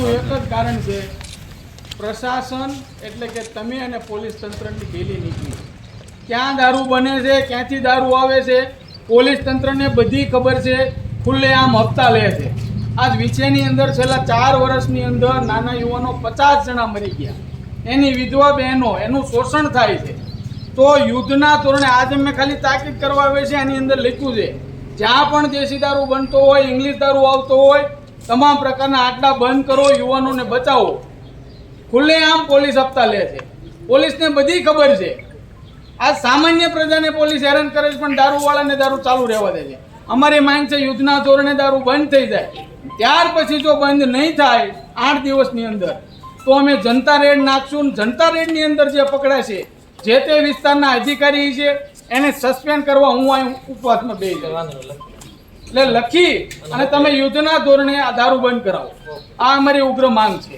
એનું એક જ કારણ છે, પ્રશાસન એટલે કે તમે અને પોલીસ તંત્રની ઢીલી નીતિ. ક્યાં દારૂ બને છે, ક્યાંથી દારૂ આવે છે, પોલીસ તંત્રને બધી ખબર છે, ખુલ્લેઆમ હપ્તા લે છે. આજ વિછેની અંદર છેલ્લા 4 વર્ષની અંદર નાના યુવાનો 50 જણા મરી ગયા, એની વિધવા બહેનો, એનું શોષણ થાય છે. તો યુદ્ધના ધોરણે આજે મેં ખાલી તાકીદ કરવા આવે છે, એની અંદર લખ્યું છે જ્યાં પણ દેશી દારૂ બનતો હોય, ઇંગ્લિશ દારૂ આવતો હોય, તમામ પ્રકારના આટલા બંધ કરો, યુવાનોને બચાવો. ખુલ્લેઆમ પોલીસ હપ્તા લે છે, પોલીસને બધી ખબર છે. આ સામાન્ય પ્રજાને પોલીસ હેરાન કરે છે, પણ દારૂવાળાને દારૂ ચાલુ રહેવા દે છે. અમારી માંગ છે યુદ્ધના ધોરણે દારૂ બંધ થઈ જાય. ત્યાર પછી જો બંધ નહીં થાય 8 દિવસની અંદર, તો અમે જનતા રેડ નાખશું. જનતા રેડની અંદર જે પકડાશે, જે તે વિસ્તારના અધિકારી છે, એને સસ્પેન્ડ કરવા હું અહીં ઉપવાસમાં બેસી જવાનું. એટલે લખી અને તમે યુદ્ધના ધોરણે આ દારૂ બંધ કરાવો. આ અમારી ઉગ્ર માંગ છે.